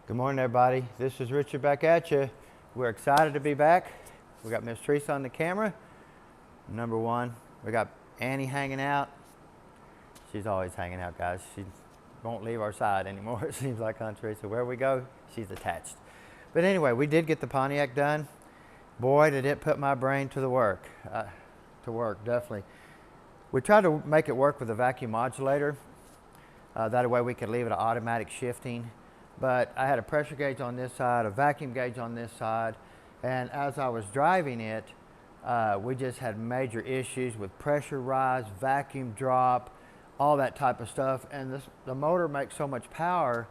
Good morning, everybody. This is Richard back at you. We're excited to be back. We got Miss Teresa on the camera. Number one, we got Annie hanging out. She's always hanging out, guys. She won't leave our side anymore. It seems like on Teresa. Where we go, she's attached. But anyway, we did get the Pontiac done. Boy, did it put my brain to the work. Definitely. We tried to make it work with a vacuum modulator. That way we could leave it an automatic shifting. But I had a pressure gauge on this side, a vacuum gauge on this side, and as I was driving it, we just had major issues with pressure rise, vacuum drop, all that type of stuff. And the motor makes so much power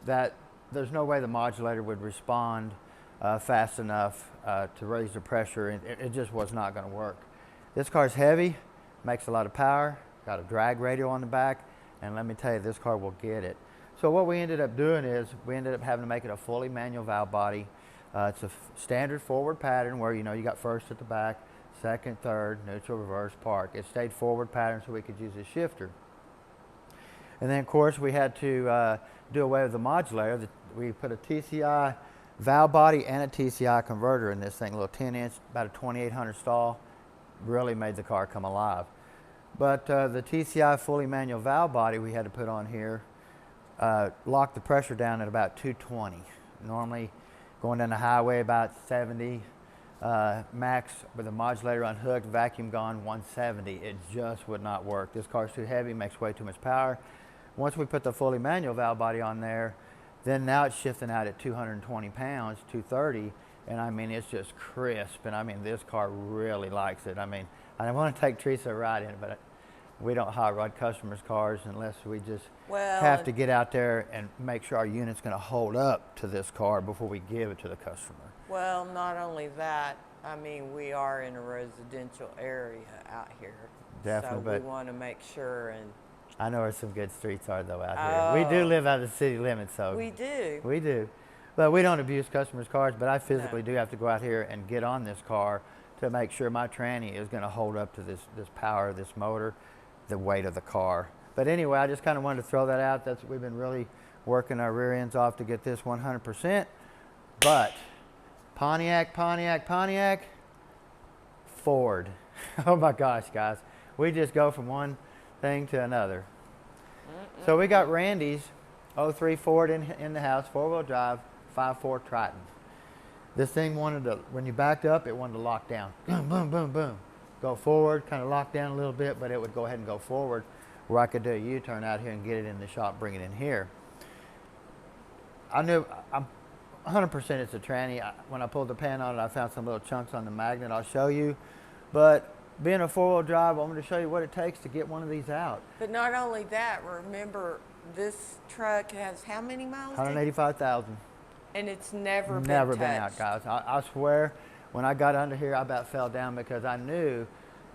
that there's no way the modulator would respond fast enough to raise the pressure, and it just was not going to work. This car's heavy, makes a lot of power, got a drag radial on the back, and let me tell you, this car will get it. So what we ended up doing is we ended up having to make it a fully manual valve body. It's a standard forward pattern where you got first at the back, second, third, neutral, reverse, park. It stayed forward pattern so we could use a shifter. And then of course we had to do away with the modulator. We put a TCI valve body and a TCI converter in this thing, a little 10-inch, about a 2800 stall. Really made the car come alive. But the TCI fully manual valve body we had to put on here locked the pressure down at about 220. Normally going down the highway about 70, max with the modulator unhooked, vacuum gone 170. It just would not work. This car's too heavy, makes way too much power. Once we put the fully manual valve body on there, then now it's shifting out at 220 pounds, 230, and I mean it's just crisp, and I mean this car really likes it. I mean, I want to take Teresa a ride in it, but we don't hot rod customers' cars unless we just have to get out there and make sure our unit's going to hold up to this car before we give it to the customer. Well, not only that, I mean, we are in a residential area out here. Definitely, so we want to make sure. And I know where some good streets are, though, out here. We do live out of the city limits, so. We do. We do. But we don't abuse customers' cars, but I physically do have to go out here and get on this car to make sure my tranny is going to hold up to this power of this motor, the weight of the car. But anyway, I just kind of wanted to throw that out. We've been really working our rear ends off to get this 100%. But Pontiac, Ford. Oh my gosh, guys. We just go from one thing to another. So we got Randy's 03 Ford in the house, 4-wheel drive, 5.4 Triton. This thing wanted to, when you backed up, it wanted to lock down. Boom, boom, boom, boom. Go forward, kind of lock down a little bit, but it would go ahead and go forward where I could do a U-turn out here and get it in the shop, bring it in here. I knew, I'm 100% it's a tranny. When I pulled the pan on it, I found some little chunks on the magnet I'll show you. But being a 4-wheel drive, I'm going to show you what it takes to get one of these out. But not only that, remember this truck has how many miles? 185,000. And it's never been out, guys. I swear, when I got under here, I about fell down because I knew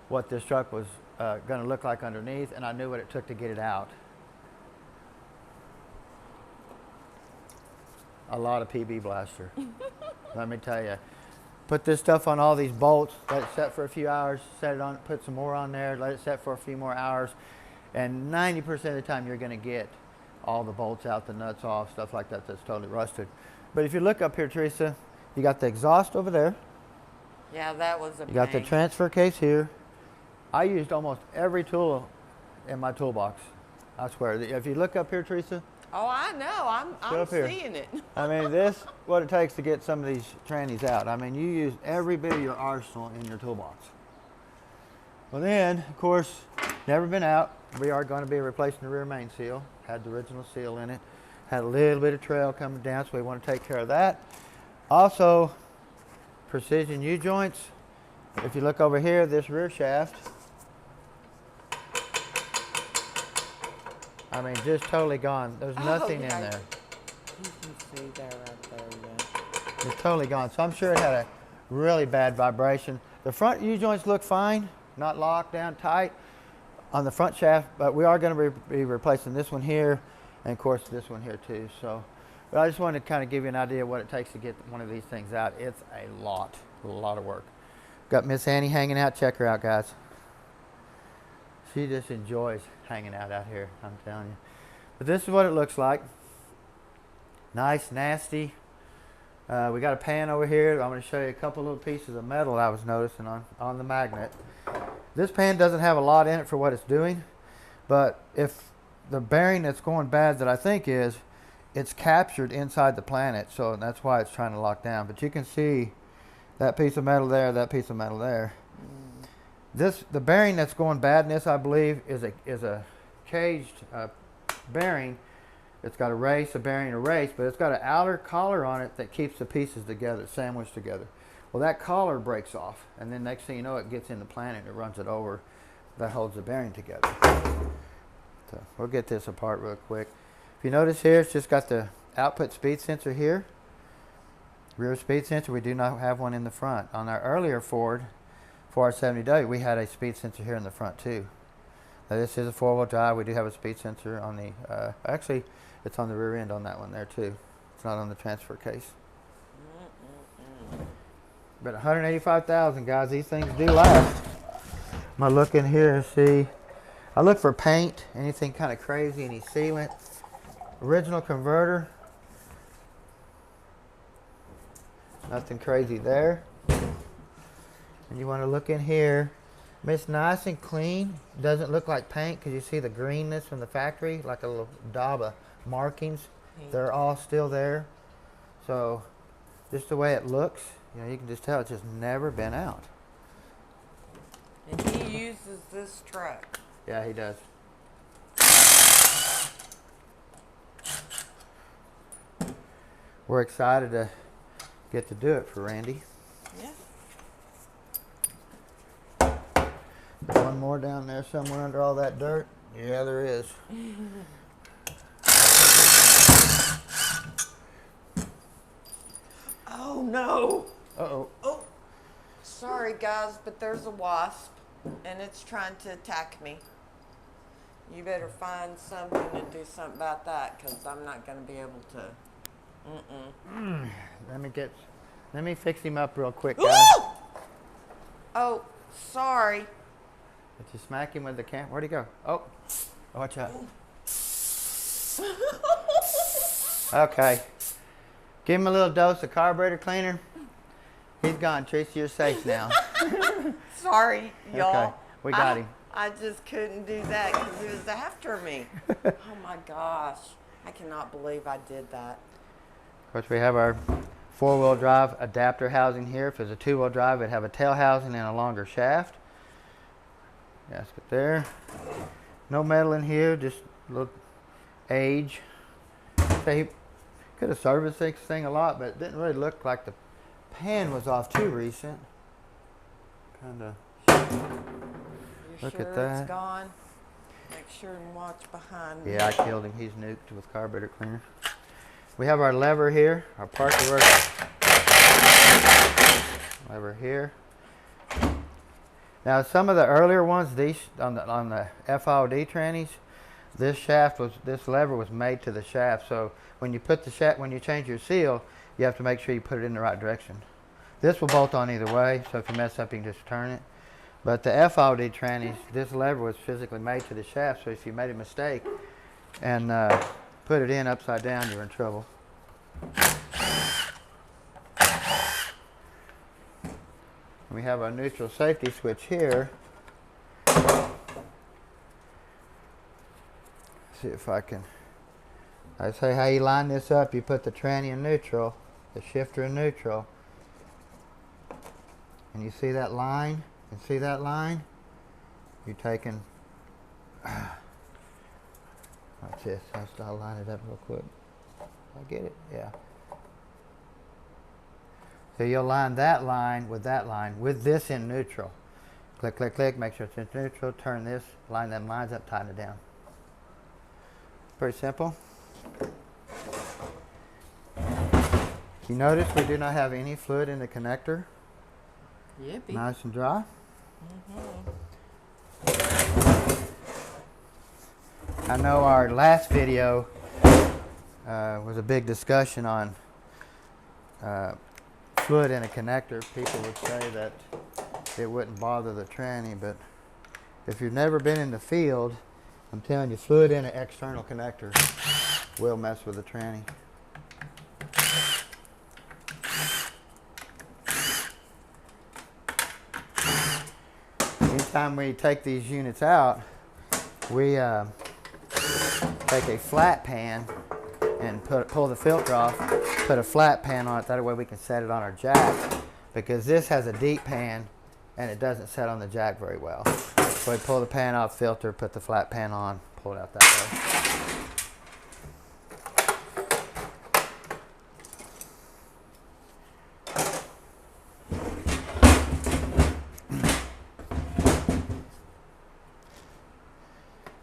what this truck was going to look like underneath, and I knew what it took to get it out. A lot of PB blaster. Let me tell you. Put this stuff on all these bolts, let it set for a few hours, set it on, put some more on there, let it set for a few more hours, and 90% of the time you're going to get all the bolts out, the nuts off, stuff like that that's totally rusted. But if you look up here, Teresa, you got the exhaust over there. Yeah, that was a pain. You got the transfer case here. I used almost every tool in my toolbox. I swear. If you look up here, Teresa. Oh, I know. I'm seeing it. I mean, this what it takes to get some of these trannies out. I mean, you use every bit of your arsenal in your toolbox. Well, then, of course, never been out. We are going to be replacing the rear main seal. Had the original seal in it. Had a little bit of trail coming down, so we want to take care of that. Also, precision U-joints. If you look over here, this rear shaft, I mean, just totally gone. There's nothing in there. You can see that right there, yeah. It's totally gone. So I'm sure it had a really bad vibration. The front U-joints look fine, not locked down tight on the front shaft, but we are going to be replacing this one here, and of course this one here too. So, but I just wanted to kind of give you an idea of what it takes to get one of these things out. It's a lot of work. Got Miss Annie hanging out. Check her out, guys. She just enjoys hanging out here, I'm telling you. But this is what it looks like. Nice, nasty. We got a pan over here. I'm going to show you a couple little pieces of metal I was noticing on the magnet. This pan doesn't have a lot in it for what it's doing, but if the bearing that's going bad that I think is, it's captured inside the planet, so that's why it's trying to lock down. But you can see that piece of metal there, that piece of metal there. The bearing that's going bad in this, I believe, is a caged bearing. It's got a bearing, a race, but it's got an outer collar on it that keeps the pieces together, sandwiched together. Well, that collar breaks off, and then next thing you know, it gets in the planet and it runs it over. That holds the bearing together. So we'll get this apart real quick. If you notice here, it's just got the output speed sensor here. Rear speed sensor, we do not have one in the front. On our earlier Ford 470W, we had a speed sensor here in the front too. Now this is a 4-wheel drive. We do have a speed sensor on the, actually it's on the rear end on that one there too. It's not on the transfer case. But 185,000, guys, these things do last. I'm gonna look in here and see. I look for paint, anything kind of crazy, any sealant. Original converter. Nothing crazy there. And you want to look in here. It's nice and clean. Doesn't look like paint because you see the greenness from the factory, like a little daub of markings. They're all still there. So just the way it looks, you know, you can just tell it's just never been out. And he uses this truck. Yeah, he does. We're excited to get to do it for Randy. Yeah. There's one more down there somewhere under all that dirt. Yeah, there is. Oh no. Uh-oh. Oh. Sorry guys, but there's a wasp and it's trying to attack me. You better find something to do something about that because I'm not going to be able to. Let me fix him up real quick, guys. Oh, sorry. Did you smack him with the camera? Where'd he go? Oh, watch out. Okay. Give him a little dose of carburetor cleaner. He's gone. Tracy, you're safe now. Sorry, y'all. Okay, we got him. I just couldn't do that because he was after me. Oh my gosh. I cannot believe I did that. Of course, we have our 4-wheel drive adapter housing here. If it's a 2-wheel drive, it'd have a tail housing and a longer shaft. Gasket there. No metal in here, just a little age. They could have serviced this thing a lot, but it didn't really look like the pan was off too recent. Kind of. Look at that. It's gone? Make sure and watch behind me. Yeah, I killed him. He's nuked with carburetor cleaner. We have our lever here, our park reverse lever here. Now, some of the earlier ones, these on the F-150 trannies, this lever was made to the shaft. So when you put the shaft, when you change your seal, you have to make sure you put it in the right direction. This will bolt on either way, so if you mess up, you can just turn it. But the F-150 trannies, this lever was physically made to the shaft, so if you made a mistake and put it in upside down, you're in trouble. We have our neutral safety switch here. See if I can. I say how you line this up. You put the tranny in neutral, the shifter in neutral, and you see that line. And see that line? You're taking. Watch this. I'll line it up real quick. I get it. Yeah. So you'll line that line with this in neutral. Click, click, click. Make sure it's in neutral. Turn this. Line them lines up. Tighten it down. Pretty simple. You notice we do not have any fluid in the connector. Yippee. Nice and dry. I know our last video was a big discussion on fluid in a connector. People would say that it wouldn't bother the tranny, but if you've never been in the field, I'm telling you, fluid in an external connector will mess with the tranny. time we take these units out, we take a flat pan and pull the filter off, put a flat pan on it, that way we can set it on our jack, because this has a deep pan and it doesn't set on the jack very well. So we pull the pan off, filter, put the flat pan on, pull it out that way.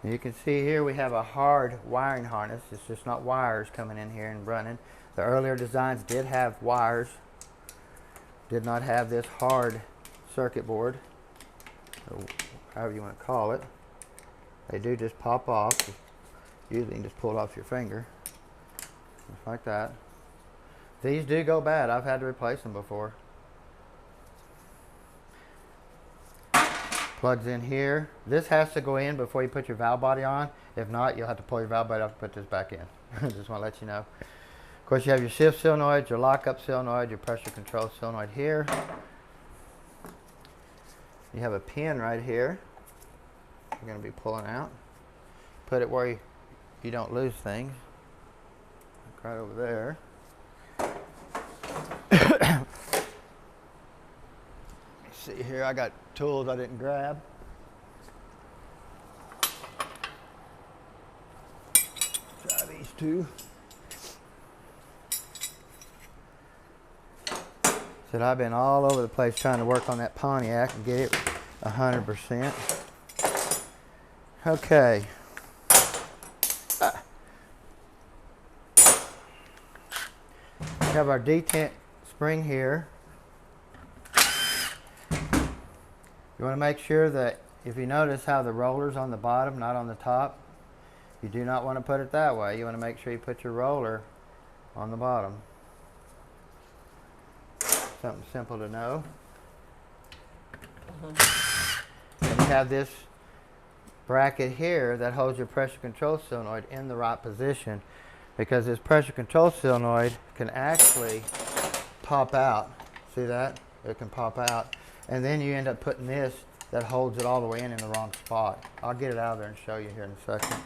You can see here we have a hard wiring harness. It's just not wires coming in here and running. The earlier designs did have wires, did not have this hard circuit board, or however you want to call it. They do just pop off. Usually you can just pull it off your finger, just like that. These do go bad. I've had to replace them before. Plugs in here. This has to go in before you put your valve body on. If not, you'll have to pull your valve body off and put this back in. Just want to let you know. Of course, you have your shift solenoid, your lockup solenoid, your pressure control solenoid here. You have a pin right here. You're going to be pulling out. Put it where you don't lose things. Like right over there. See here, I got tools I didn't grab. Try these two. Said I've been all over the place trying to work on that Pontiac and get it 100%. Okay. We have our detent spring here. You want to make sure that if you notice how the roller's on the bottom, not on the top, you do not want to put it that way. You want to make sure you put your roller on the bottom. Something simple to know. And you have this bracket here that holds your pressure control solenoid in the right position, because this pressure control solenoid can actually pop out. See that? It can pop out. And then you end up putting this that holds it all the way in the wrong spot. I'll get it out of there and show you here in a second.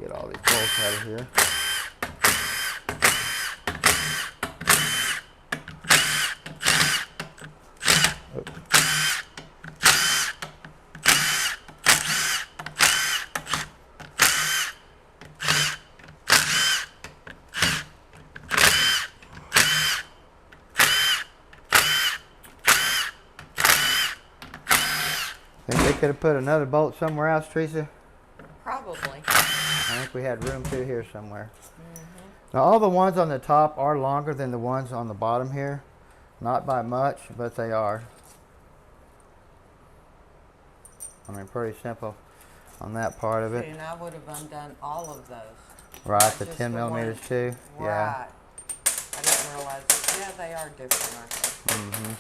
Get all these bolts out of here. Think they could have put another bolt somewhere else, Teresa? Probably. I think we had room through here somewhere. Now all the ones on the top are longer than the ones on the bottom here. Not by much, but they are. I mean, pretty simple on that part of it. And I would have undone all of those. Right, the Just 10 the millimeters ones. too. Right. Yeah. I didn't realize it. Yeah, they are different, aren't they?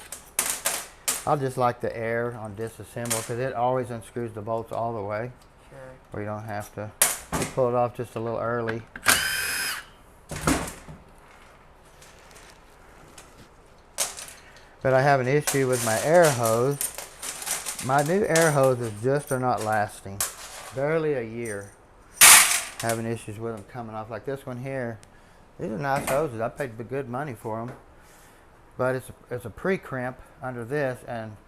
I'll just like the air on disassemble, because it always unscrews the bolts all the way, Sure. where you don't have to pull it off just a little early. But I have an issue with my air hose. My new air hoses just are not lasting. Barely a year. Having issues with them coming off. Like this one here. These are nice hoses. I paid good money for them. But it's a pre-crimp under this, and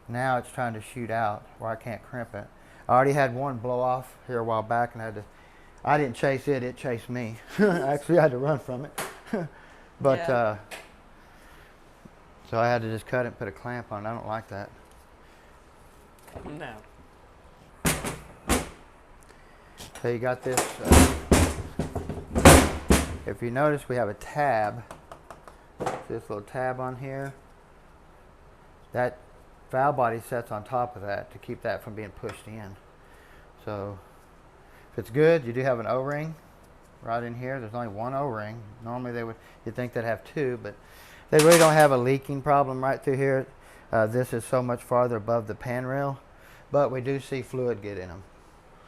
now it's trying to shoot out where I can't crimp it. I already had one blow off here a while back, and I didn't chase it, it chased me. Actually, I had to run from it. But Yeah. so I had to just cut it and put a clamp on it. I don't like that. No. So you got this. If you notice, we have a tab. This little tab on here. That valve body sets on top of that to keep that from being pushed in. So if it's good, you do have an O-ring right in here. There's only one O-ring. Normally you'd think they'd have two, but they really don't have a leaking problem right through here. This is so much farther above the pan rail, but we do see fluid get in them.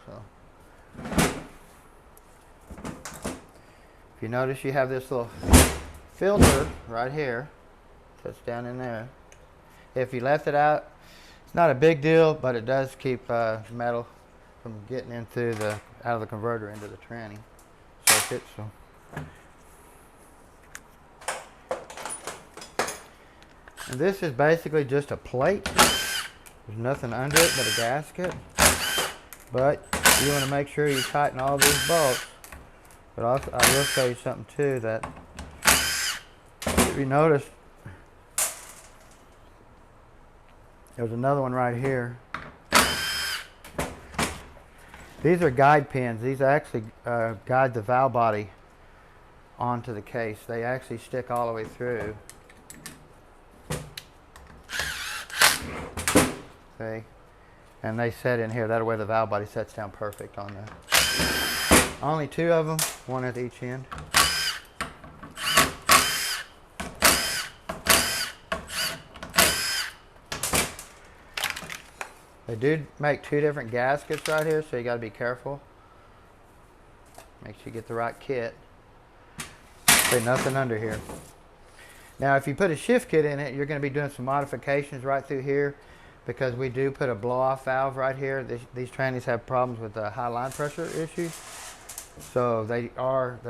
So if you notice, you have this little filter right here that's down in there. If you left it out, It's not a big deal, but it does keep metal from getting into out of the converter into the tranny circuit. So. And this is basically just a plate. There's nothing under it but a gasket. But you want to make sure you tighten all these bolts. But also, I will show you something too that if you notice, there's another one right here. These are guide pins. These actually guide the valve body onto the case. They actually stick all the way through. See? And they set in here. That way the valve body sets down perfect on there. Only 2 of them, one at each end. They do make 2 different gaskets right here, so you got to be careful. Make sure you get the right kit. See, nothing under here. Now, if you put a shift kit in it, you're going to be doing some modifications right through here, because we do put a blow-off valve right here. These trannies have problems with high line pressure issues, so they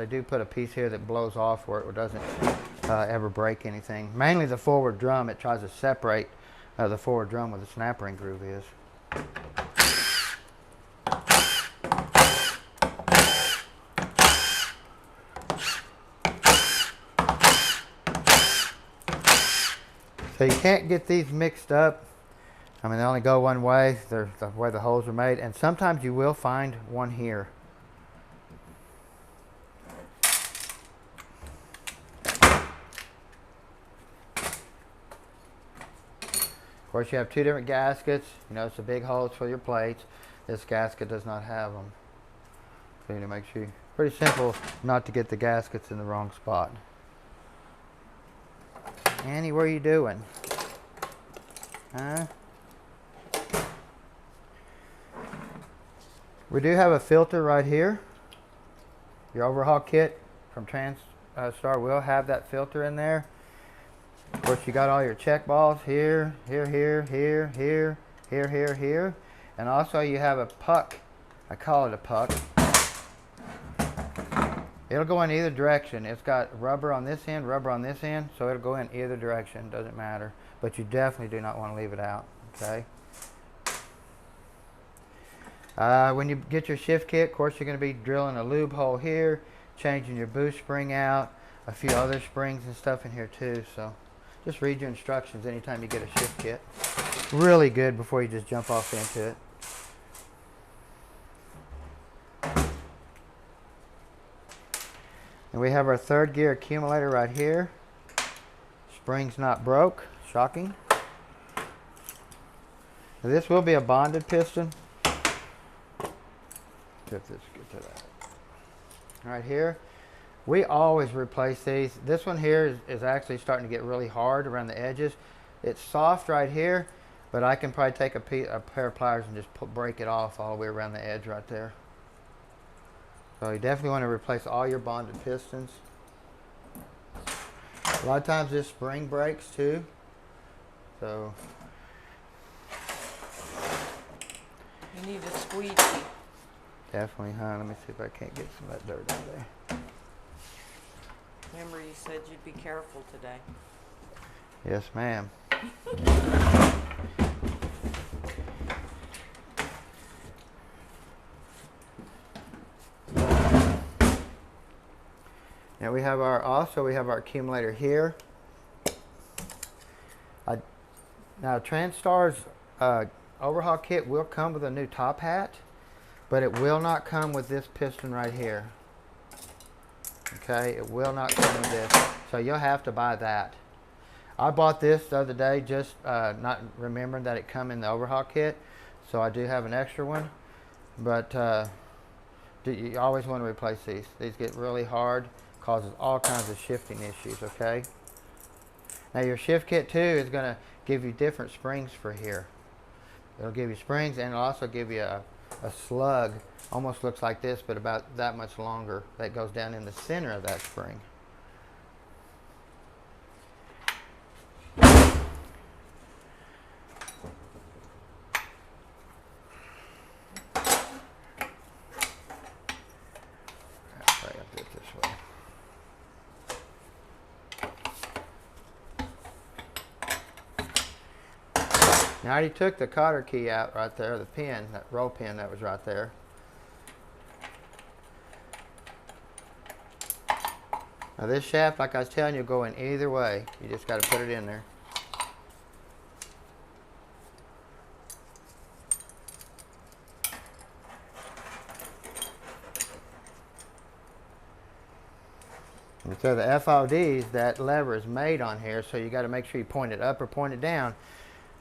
do put a piece here that blows off where it doesn't ever break anything. Mainly the forward drum. It tries to separate the forward drum where the snap ring groove is. So you can't get these mixed up. I mean, they only go one way. They're the way the holes are made. And sometimes you will find one here. Of course, you have 2 different gaskets. You notice the big holes for your plates. This gasket does not have them. So you need to make sure. Pretty simple not to get the gaskets in the wrong spot. Annie, what are you doing? Huh? We do have a filter right here. Your overhaul kit from TransStar will have that filter in there. Of course, you got all your check balls here, here, here, here, here, here, here, here. And also you have a puck. I call it a puck. It'll go in either direction. It's got rubber on this end, rubber on this end, so it'll go in either direction. Doesn't matter. But you definitely do not want to leave it out. Okay. When you get your shift kit, of course, you're going to be drilling a lube hole here, changing your boost spring out, a few other springs and stuff in here too. So just read your instructions anytime you get a shift kit. Really good before you just jump off into it. And we have our 3rd gear accumulator right here. Spring's not broke. Shocking. Now this will be a bonded piston. If this get to that. Right here. We always replace these. This one here is actually starting to get really hard around the edges. It's soft right here, but I can probably take a pair of pliers and just break it off all the way around the edge right there. So you definitely want to replace all your bonded pistons. A lot of times this spring breaks too. So You need a squeegee. definitely, huh? Let me see if I can't get some of that dirt out there. Remember you said you'd be careful today. Yes, ma'am. Now we have our accumulator here. Now TransStar's overhaul kit will come with a new top hat, but it will not come with this piston right here. Okay, it will not come with this, so you'll have to buy that. I bought this the other day, just not remembering that it come in the overhaul kit, so I do have an extra one, but you always want to replace these. These get really hard, causes all kinds of shifting issues, okay? Now your shift kit too is going to give you different springs for here. It'll give you springs, and it'll also give you a slug, almost looks like this, but about that much longer, that goes down in the center of that spring. Now I already took the cotter key out right there, the pin, that roll pin that was right there. Now this shaft, like I was telling you, go in either way. You just got to put it in there. And so the FODs, that lever is made on here, so you got to make sure you point it up or point it down.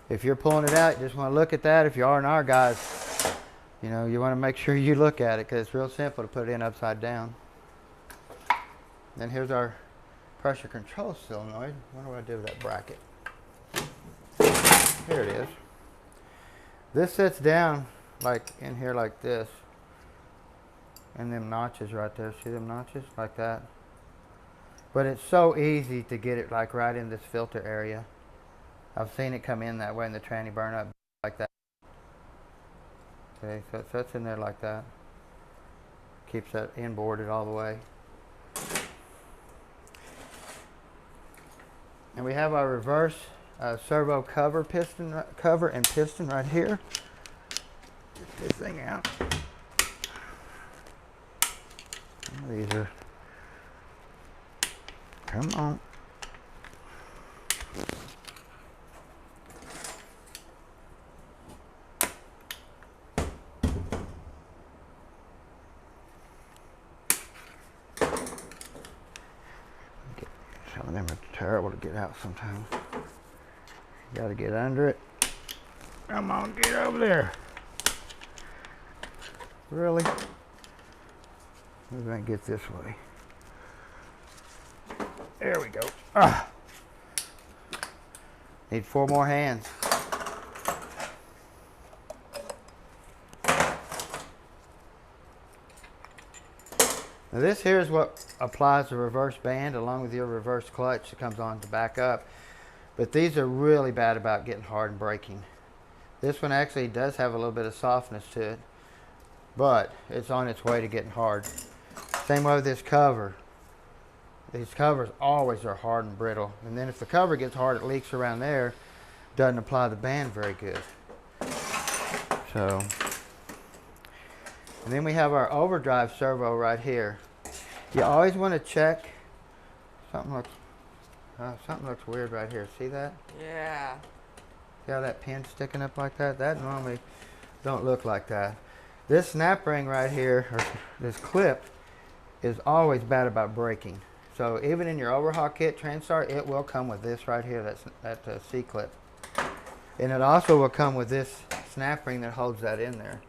If you're pulling it out, you just want to look at that. If you are R&R guys, you know, you want to make sure you look at it because it's real simple to put it in upside down. Then here's our pressure control solenoid. I wonder what I did with that bracket. Here it is. This sits down like in here like this. And them notches right there. See them notches? Like that. But it's so easy to get it like right in this filter area. I've seen it come in that way and the tranny burn up like that. Okay, so it sits in there like that. Keeps that inboarded all the way. And we have our reverse servo cover and piston right here. Get this thing out. These are, come on. Some of them are terrible to get out sometimes. You gotta get under it. Come on, get over there. Really? We're gonna get this way. There we go. Ah. Need 4 more hands. Now this here is what applies the reverse band along with your reverse clutch that comes on to back up. But these are really bad about getting hard and breaking. This one actually does have a little bit of softness to it, but it's on its way to getting hard. Same way with this cover. These covers always are hard and brittle. And then if the cover gets hard, it leaks around there. Doesn't apply the band very good. So, and then we have our overdrive servo right here. You always want to check. Something looks weird right here. See that? Yeah. See how that pin's sticking up like that? That normally don't look like that. This snap ring right here, or this clip, is always bad about breaking. So even in your overhaul kit, Transtar, it will come with this right here, that C-clip. And it also will come with this snap ring that holds that in there.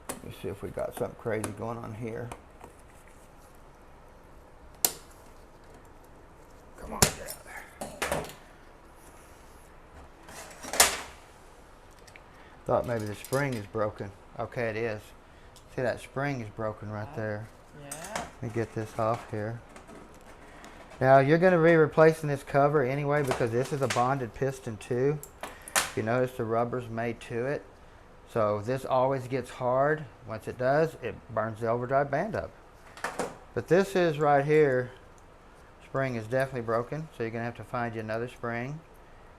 Let me see if we got something crazy going on here. Come on, get out there. Thought maybe the spring is broken. Okay, it is. See, that spring is broken right there. Yeah. Let me get this off here. Now you're going to be replacing this cover anyway because this is a bonded piston too. If you notice, the rubber's made to it. So this always gets hard. Once it does, it burns the overdrive band up. But this is right here, spring is definitely broken, so you're going to have to find you another spring.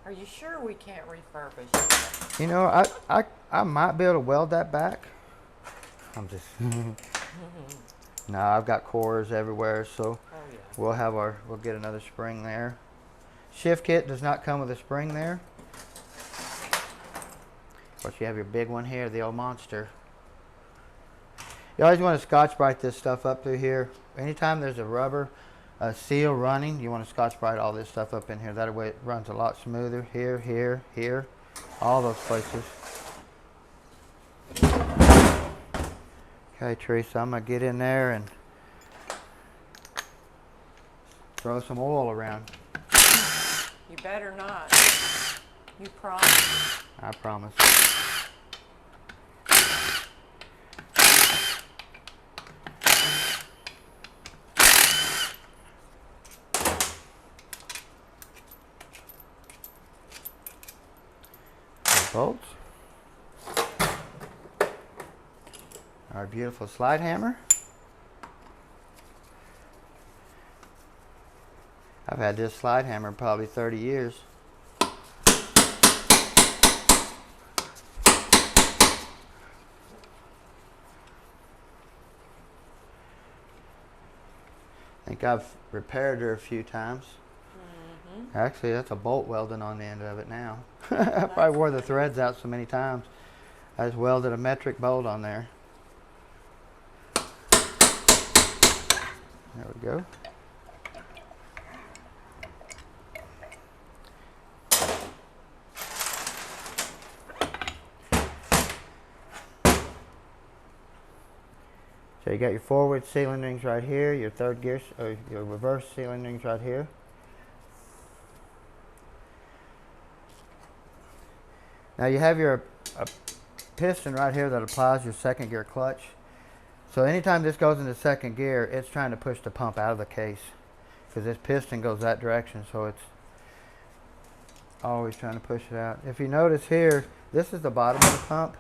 Are you sure we can't refurbish it? You know, I might be able to weld that back. I'm just... No, I've got cores everywhere, so yeah. we'll get another spring there. Shift kit does not come with a spring there. Of course, you have your big one here, the old monster. You always want to Scotch-Brite this stuff up through here. Anytime there's a rubber seal running, you want to Scotch-Brite all this stuff up in here. That way it runs a lot smoother. Here, here, here, all those places. Okay, Teresa, I'm going to get in there and throw some oil around. You better not. You promise? I promise. Bolts. Our beautiful slide hammer. I've had this slide hammer probably 30 years. I think I've repaired her a few times. Actually, that's a bolt welding on the end of it now. I probably wore the threads out so many times. I just welded a metric bolt on there. There we go. So you got your forward sealing rings right here, your third gear, or your reverse sealing rings right here. Now you have your piston right here that applies your second gear clutch. So anytime this goes into second gear, it's trying to push the pump out of the case because this piston goes that direction, so it's always trying to push it out. If you notice here, this is the bottom of the pump.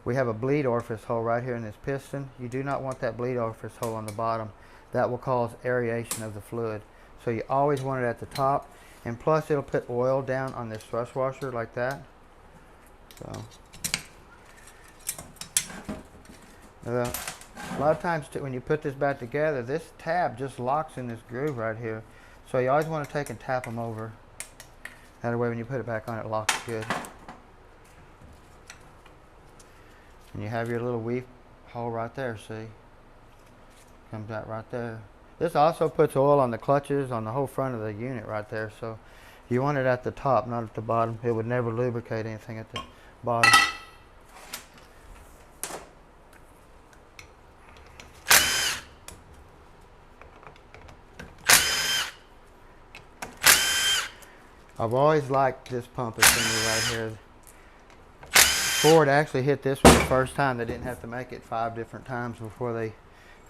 We have a bleed orifice hole right here in this piston. You do not want that bleed orifice hole on the bottom. That will cause aeration of the fluid. So you always want it at the top. And plus it'll put oil down on this thrust washer like that. So a lot of times when you put this back together, this tab just locks in this groove right here. So you always want to take and tap them over. That way when you put it back on, it locks good. And you have your little weave hole right there, see? Comes out right there. This also puts oil on the clutches on the whole front of the unit right there. So you want it at the top, not at the bottom. It would never lubricate anything at the bottom. I've always liked this pump assembly right here. Ford actually hit this one the first time. They didn't have to make it 5 different times before they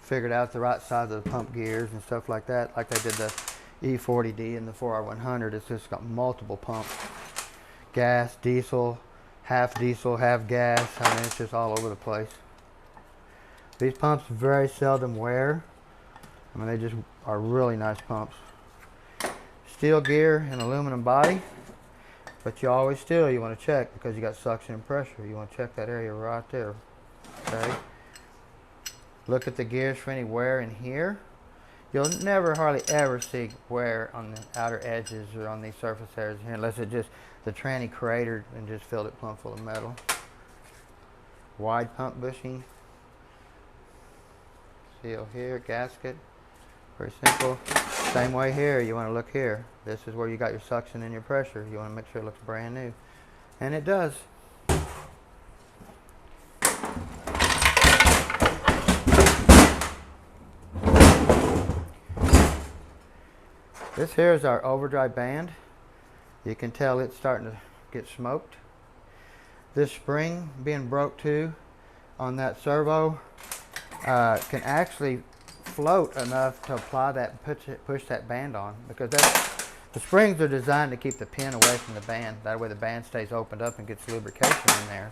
figured out the right size of the pump gears and stuff like that. Like they did the E40D and the 4R100. It's just got multiple pumps. Gas, diesel, half gas. I mean, it's just all over the place. These pumps very seldom wear. I mean, they just are really nice pumps. Steel gear and aluminum body. But you always you want to check because you got suction and pressure. You want to check that area right there. Okay. Look at the gears for any wear in here. You'll never hardly ever see wear on the outer edges or on these surface areas here unless it just the tranny cratered and just filled it plumb full of metal. Wide pump bushing. Seal here, gasket. Very simple. Same way here, you want to look here. This is where you got your suction and your pressure. You want to make sure it looks brand new. And it does. This here is our overdrive band. You can tell it's starting to get smoked. This spring being broke too on that servo can actually float enough to apply that and push that band on, because the springs are designed to keep the pin away from the band. That way the band stays opened up and gets lubrication in there.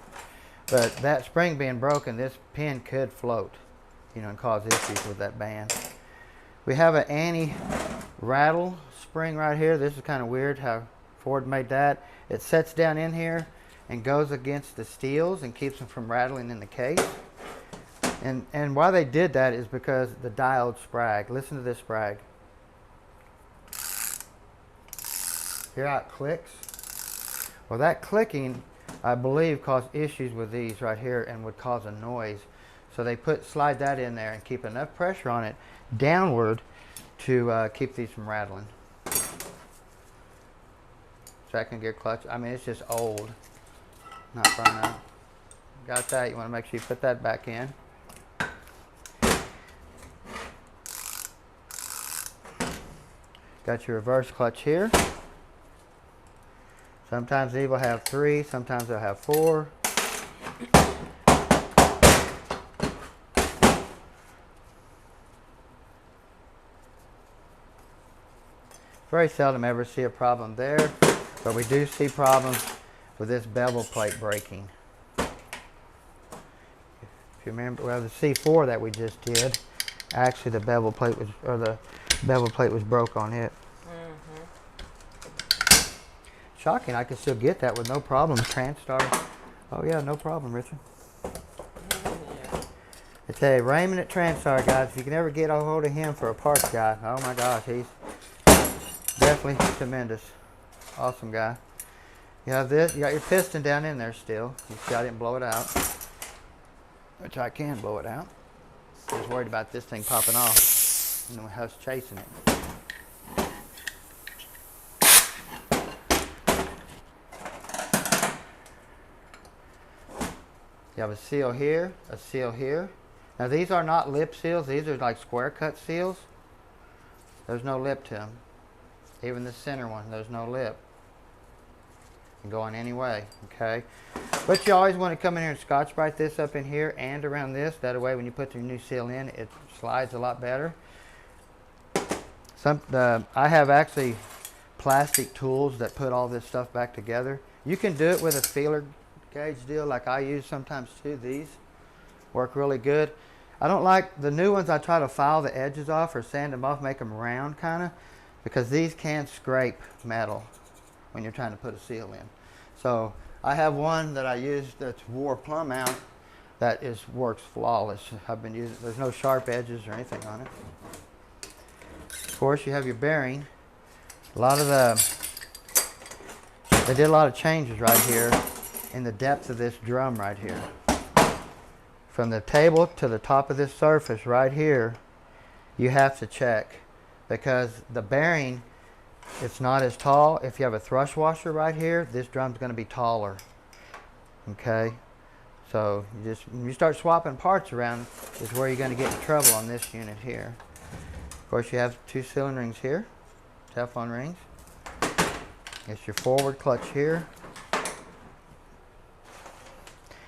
But that spring being broken, this pin could float, you know, and cause issues with that band. We have an anti-rattle spring right here. This is kind of weird how Ford made that. It sets down in here and goes against the steels and keeps them from rattling in the case. And why they did that is because the diode sprag. Listen to this sprag. Hear how it clicks? Well, that clicking, I believe, caused issues with these right here and would cause a noise. So they slide that in there and keep enough pressure on it downward to keep these from rattling. Second gear clutch. I mean, it's just old. Not from out. Got that. You want to make sure you put that back in. Got your reverse clutch here. Sometimes these will have 3, sometimes they'll have 4. Very seldom ever see a problem there, but we do see problems with this bevel plate breaking. If you remember, well, the C4 that we just did, actually the bevel plate was broke on it. Shocking, I can still get that with no problem. Transstar. Oh yeah, no problem, Richard. I tell you, Raymond at Transtar, guys, if you can ever get a hold of him for a parts guy, oh my gosh, he's definitely tremendous. Awesome guy. You have this, you got your piston down in there still. You see I didn't blow it out, which I can blow it out. I was worried about this thing popping off and us chasing it. You have a seal here, a seal here. Now these are not lip seals, these are like square cut seals. There's no lip to them. Even the center one, there's no lip. You can go on any way, okay? But you always want to come in here and Scotch-Brite this up in here and around this. That way when you put your new seal in, it slides a lot better. I have actually plastic tools that put all this stuff back together. You can do it with a feeler gauge deal like I use sometimes too. These work really good. I don't like the new ones. I try to file the edges off or sand them off, make them round kind of, because these can scrape metal when you're trying to put a seal in. So I have one that I use that's War plumb out that works flawless. I've been using, there's no sharp edges or anything on it. Of course, you have your bearing. They did a lot of changes right here in the depth of this drum right here. From the table to the top of this surface right here, you have to check, because the bearing, it's not as tall. If you have a thrust washer right here, this drum's going to be taller. Okay, so when you start swapping parts around is where you're going to get in trouble on this unit here. Of course, you have 2 sealing rings here, Teflon rings. It's your forward clutch here.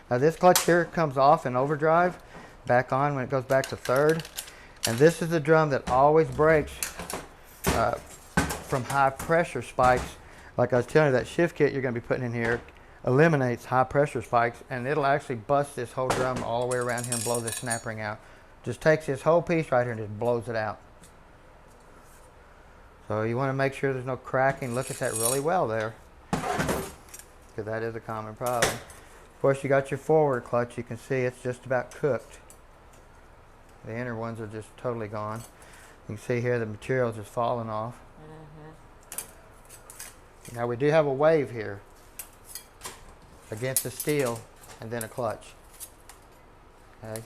Now this clutch here comes off in overdrive, back on when it goes back to third. And this is the drum that always breaks from high pressure spikes. Like I was telling you, that shift kit you're going to be putting in here eliminates high pressure spikes, and it'll actually bust this whole drum all the way around here and blow this snap ring out. Just takes this whole piece right here and just blows it out. So you want to make sure there's no cracking. Look at that really well there, because that is a common problem. Of course, you got your forward clutch. You can see it's just about cooked. The inner ones are just totally gone. You can see here the material is just falling off. Now we do have a wave here against the steel and then a clutch. Okay.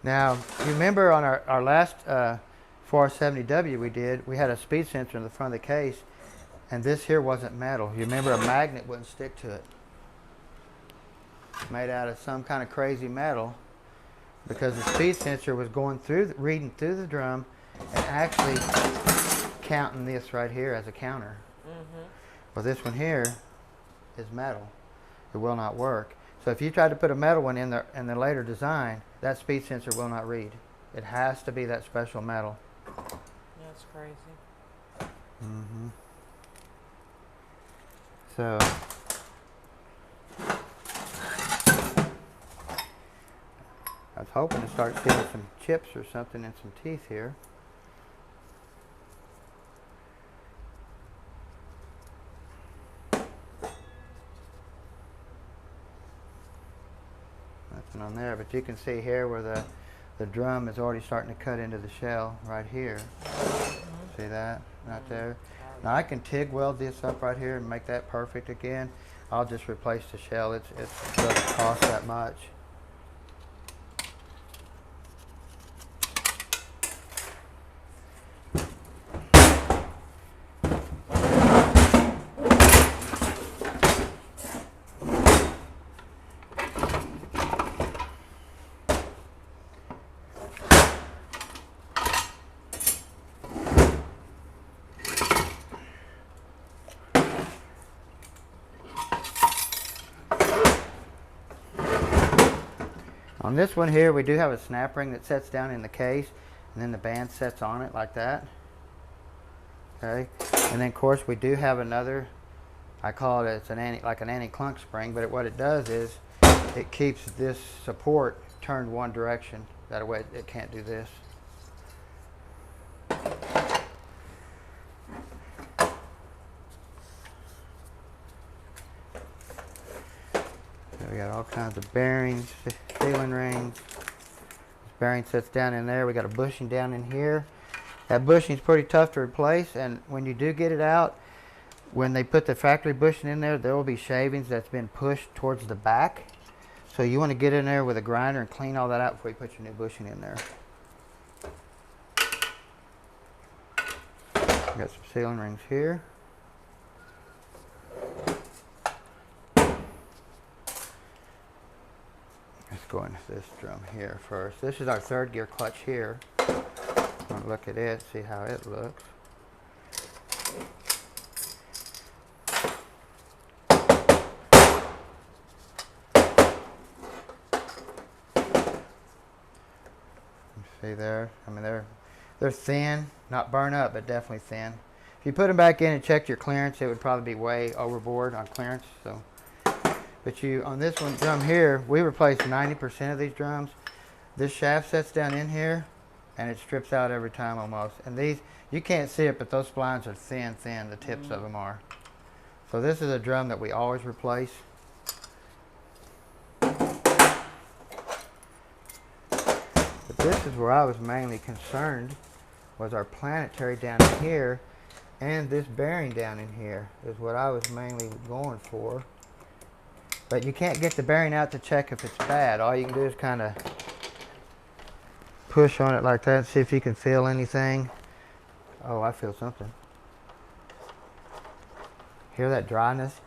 Now, you remember on our last 470W we had a speed sensor in the front of the case, and this here wasn't metal. You remember a magnet wouldn't stick to it. Made out of some kind of crazy metal, because the speed sensor was going through, reading through the drum and actually counting this right here as a counter. Well, this one here is metal. It will not work. So if you try to put a metal one in the later design, that speed sensor will not read. It has to be that special metal. That's crazy. So I was hoping to start seeing some chips or something and some teeth here. Nothing on there, but you can see here where the drum is already starting to cut into the shell right here. See that right there? Now I can TIG weld this up right here and make that perfect again. I'll just replace the shell. It doesn't cost that much. On this one here, we do have a snap ring that sets down in the case, and then the band sets on it like that. Okay, and then of course we do have another. I call it like an anti-clunk spring, but what it does is it keeps this support turned one direction. That way it can't do this. We got all kinds of bearings, sealing rings. This bearing sits down in there. We got a bushing down in here. That bushing is pretty tough to replace, and when you do get it out, when they put the factory bushing in there, there will be shavings that's been pushed towards the back. So you want to get in there with a grinder and clean all that out before you put your new bushing in there. Got some sealing rings here. Let's go into this drum here first. This is our third gear clutch here. I'm going to look at it, see how it looks. See there? I mean, they're thin, not burn up, but definitely thin. If you put them back in and checked your clearance, it would probably be way overboard on clearance. So, but on this one drum here, we replaced 90% of these drums. This shaft sets down in here, and it strips out every time almost. And these, you can't see it, but those splines are thin. The tips of them are. So this is a drum that we always replace. This is where I was mainly concerned, was our planetary down in here, and this bearing down in here is what I was mainly going for. But you can't get the bearing out to check if it's bad. All you can do is kind of push on it like that, see if you can feel anything. Oh, I feel something. Hear that dryness?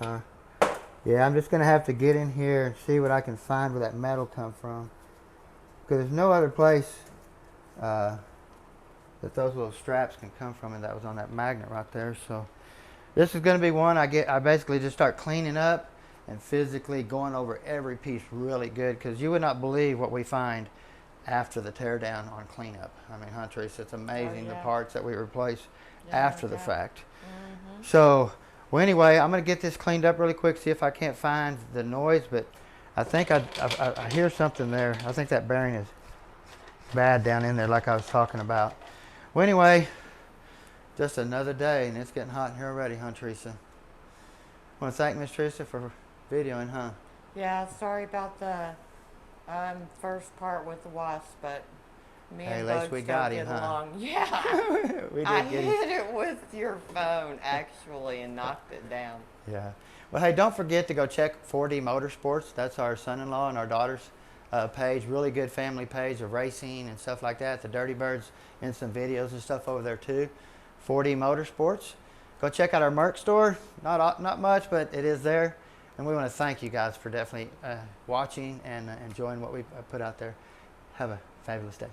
Huh? Yeah, I'm just going to have to get in here and see what I can find where that metal come from. Because there's no other place that those little straps can come from, and that was on that magnet right there. So this is going to be one I basically just start cleaning up and physically going over every piece really good, because you would not believe what we find after the teardown on cleanup. I mean, huh, Teresa, it's amazing the parts that we replace after the fact. So, well, anyway, I'm going to get this cleaned up really quick, see if I can't find the noise, but I think I hear something there. I think that bearing is bad down in there like I was talking about. Well, anyway, just another day, and it's getting hot in here already, huh, Teresa? I want to thank Miss Teresa for videoing, huh? Yeah, sorry about the first part with the wasp, but me and at least Bugs we don't got get him, huh? along. Yeah. We did I get him. hit it with your phone, actually, and knocked it down. Yeah. Well, hey, don't forget to go check 4D Motorsports. That's our son-in-law and our daughter's page. Really good family page of racing and stuff like that. The Dirty Birds and some videos and stuff over there too. 4D Motorsports. Go check out our merch store. Not much, but it is there. And we want to thank you guys for definitely watching and enjoying what we put out there. Have a fabulous day.